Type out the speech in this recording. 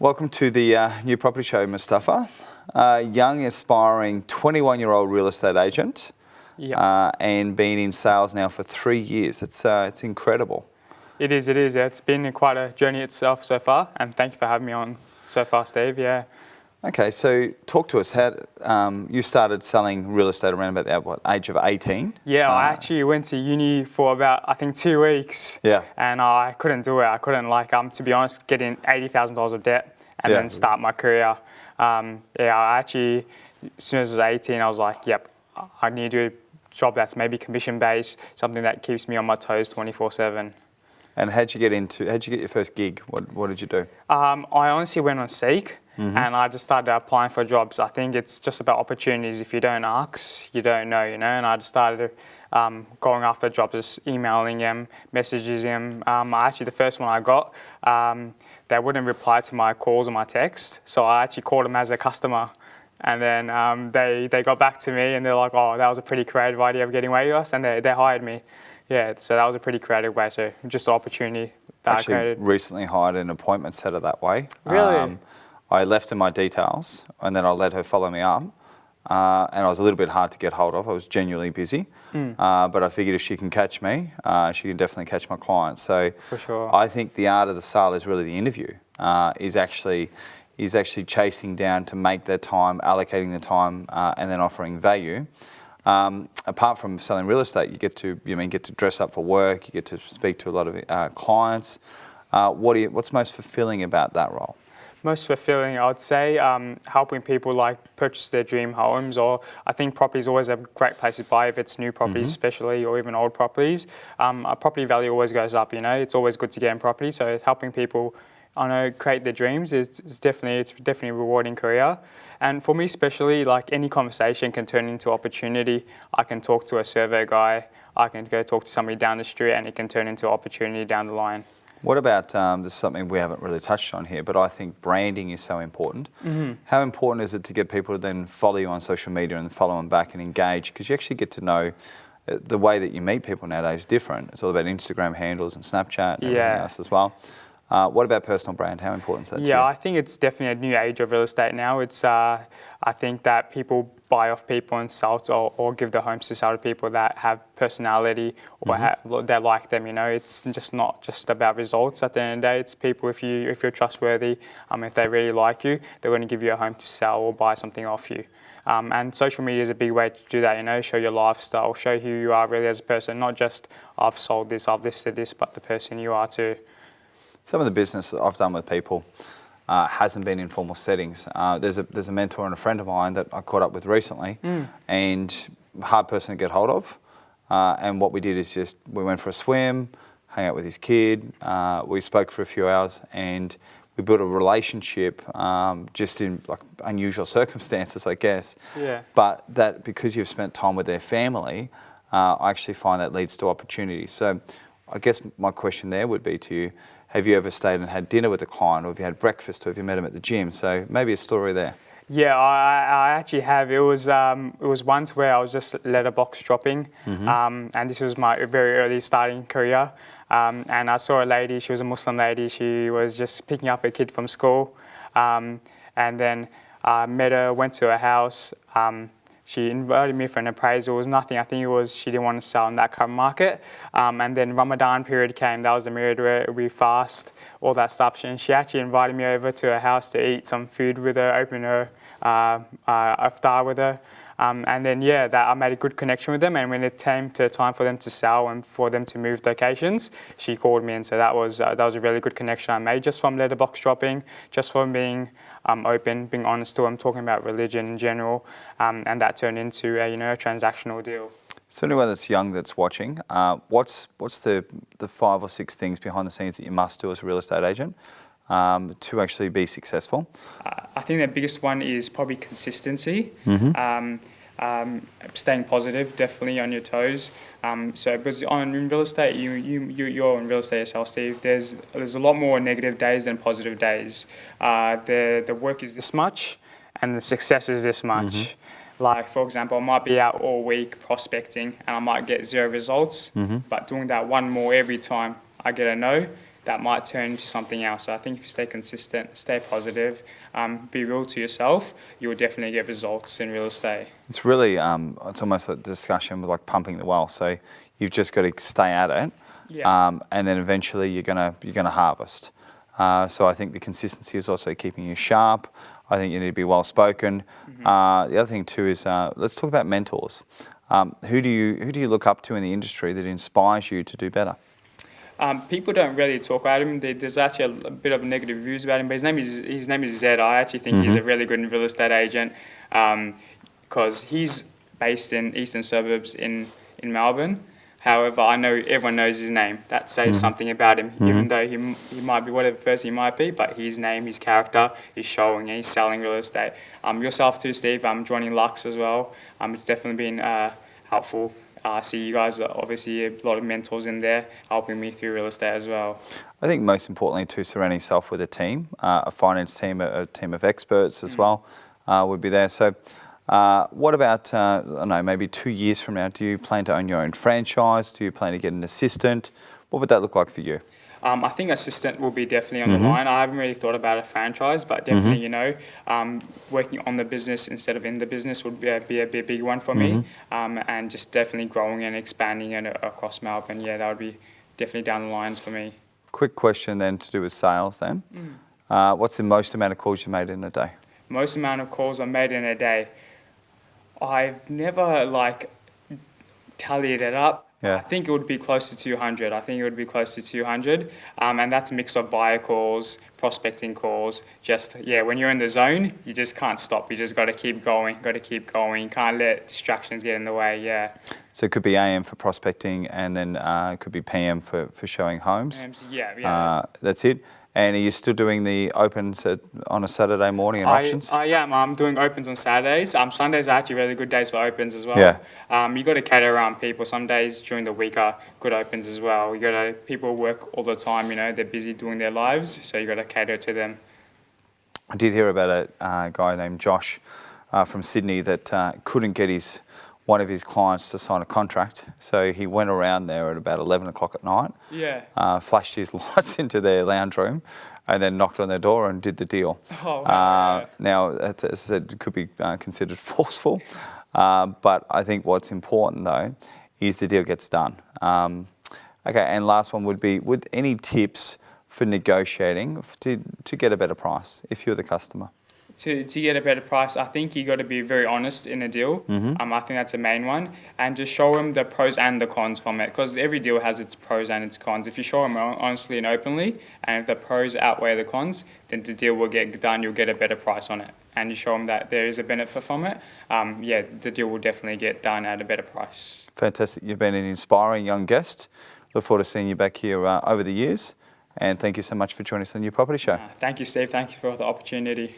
Welcome to the New Property Show, Mustafa. Young, aspiring 21-year-old real estate agent, and been in sales now for 3 years. It's incredible. It is. Yeah, it's been quite a journey itself so far, and thank you for having me on so far, Steve. Yeah. Okay, so talk to us. How you started selling real estate around about the age of 18? Yeah, I actually went to uni for about, I think, 2 weeks. Yeah. And I couldn't do it. I couldn't, to be honest, get in $80,000 of debt and then start my career. I actually, as soon as I was 18, I was like, yep, I need to do a job that's maybe commission-based, something that keeps me on my toes 24/7. And how'd you get your first gig? What did you do? I honestly went on Seek. And I just started applying for jobs. I think it's just about opportunities. If you don't ask, you don't know, And I just started going after jobs, just emailing them, messaging them. Actually, the first one I got, they wouldn't reply to my calls or my texts. So I actually called them as a customer. And then they got back to me and they're like, oh, that was a pretty creative idea of getting away with us. And they hired me. Yeah, so that was a pretty creative way. So just an opportunity that I created. Recently hired an appointment setter that way. Really? I left her my details and then I let her follow me up. And I was a little bit hard to get hold of. I was genuinely busy. But I figured if she can catch me, she can definitely catch my clients. So for sure. I think the art of the sale is really the interview, is actually chasing down to make their time, allocating the time, and then offering value. Apart from selling real estate, you get to dress up for work, you get to speak to a lot of clients. What's most fulfilling about that role? Most fulfilling, I would say, helping people purchase their dream homes, or I think property is always a great place to buy if it's new properties, especially, or even old properties. Property value always goes up. It's always good to get in property. So it's helping people, create their dreams. It's definitely a rewarding career. And for me, especially, any conversation can turn into opportunity. I can talk to a survey guy. I can go talk to somebody down the street, and it can turn into opportunity down the line. What about, this is something we haven't really touched on here, but I think branding is so important. How important is it to get people to then follow you on social media and follow them back and engage? Because you actually get to know the way that you meet people nowadays is different. It's all about Instagram handles and Snapchat and everything else as well. What about personal brand? How important is that to you? Yeah, I think it's definitely a new age of real estate now. It's I think that people buy off people and sell or give their homes to sell to people that have personality or that like them. It's just not just about results. At the end of the day, it's people. If you're trustworthy, if they really like you, they're going to give you a home to sell or buy something off you. And social media is a big way to do that. Show your lifestyle, show who you are really as a person. Not just I've sold this, I've listed this, but the person you are too. Some of the business I've done with people hasn't been in formal settings. There's a mentor and a friend of mine that I caught up with recently, and hard person to get hold of. And what we did is we went for a swim, hung out with his kid, we spoke for a few hours, and we built a relationship just in unusual circumstances, I guess. Yeah. But that because you've spent time with their family, I actually find that leads to opportunity. So I guess my question there would be to you, have you ever stayed and had dinner with a client, or have you had breakfast, or have you met him at the gym? So maybe a story there. Yeah, I actually have. It was once where I was just letterbox dropping, and this was my very early starting career. And I saw a lady. She was a Muslim lady. She was just picking up a kid from school, and then I met her. Went to her house. She invited me for an appraisal. It was nothing. I think it was she didn't want to sell in that current market. And then Ramadan period came. That was the period where we fast, all that stuff. And she actually invited me over to her house to eat some food with her, open her iftar with her. And then, I made a good connection with them. And when it came to time for them to sell and for them to move locations, she called me. And so that was a really good connection I made just from letterbox dropping, just from being open, being honest to them, talking about religion in general. And that turned into a transactional deal. So anyone that's young that's watching, what's the 5 or 6 things behind the scenes that you must do as a real estate agent to actually be successful? I think the biggest one is probably consistency. Staying positive, definitely on your toes. Because in real estate, you're in real estate yourself, Steve. There's a lot more negative days than positive days. The work is this much, and the success is this much. For example, I might be out all week prospecting, and I might get 0 results. But doing that one more every time I get a no, that might turn into something else. So I think if you stay consistent, stay positive, be real to yourself, you will definitely get results in real estate. It's really, it's almost a discussion with like pumping the well. So you've just got to stay at it, and then eventually you're gonna harvest. So I think the consistency is also keeping you sharp. I think you need to be well spoken. The other thing too is let's talk about mentors. Who do you look up to in the industry that inspires you to do better? People don't really talk about him. There's actually a bit of negative reviews about him, but his name is Zed. I actually think he's a really good real estate agent because he's based in eastern suburbs in Melbourne. However, I know everyone knows his name. That says something about him, even though he might be whatever person he might be, but his name, his character is showing, and he's selling real estate. Yourself too, Steve. I'm joining Lux as well. It's definitely been helpful. I see you guys are obviously a lot of mentors in there helping me through real estate as well. I think most importantly to surround yourself with a team, a finance team, a team of experts as well would be there. So what about, I don't know, maybe 2 years from now, do you plan to own your own franchise? Do you plan to get an assistant? What would that look like for you? I think assistant will be definitely on the line. I haven't really thought about a franchise, but definitely, working on the business instead of in the business would be a big one for me. And just definitely growing and expanding it across Melbourne. Yeah, that would be definitely down the lines for me. Quick question then to do with sales then. What's the most amount of calls you made in a day? Most amount of calls I made in a day. I've never tallied it up. Yeah. I think it would be close to 200. And that's a mix of buyer calls, prospecting calls. When you're in the zone, you just can't stop. You just got to keep going. You can't let distractions get in the way. Yeah. So it could be AM for prospecting, and then it could be PM for showing homes. That's it. And are you still doing the opens on a Saturday morning and auctions? I am. I'm doing opens on Saturdays. Sundays are actually really good days for opens as well. Yeah. You got to cater around people. Some days during the week are good opens as well. People work all the time. They're busy doing their lives, so you got to cater to them. I did hear about a guy named Josh from Sydney that couldn't get one of his clients to sign a contract, so he went around there at about 11 o'clock at night, flashed his lights into their lounge room, and then knocked on their door and did the deal. Oh, wow. Now, as I said, it could be considered forceful, but I think what's important though is the deal gets done. Okay, and last one would be, would any tips for negotiating to get a better price if you're the customer? To get a better price, I think you got to be very honest in a deal. I think that's the main one, and just show them the pros and the cons from it, because every deal has its pros and its cons. If you show them honestly and openly, and if the pros outweigh the cons, then the deal will get done. You'll get a better price on it, and you show them that there is a benefit from it. The deal will definitely get done at a better price. Fantastic. You've been an inspiring young guest. Look forward to seeing you back here over the years, and thank you so much for joining us on the New Property Show. Thank you, Steve. Thank you for the opportunity.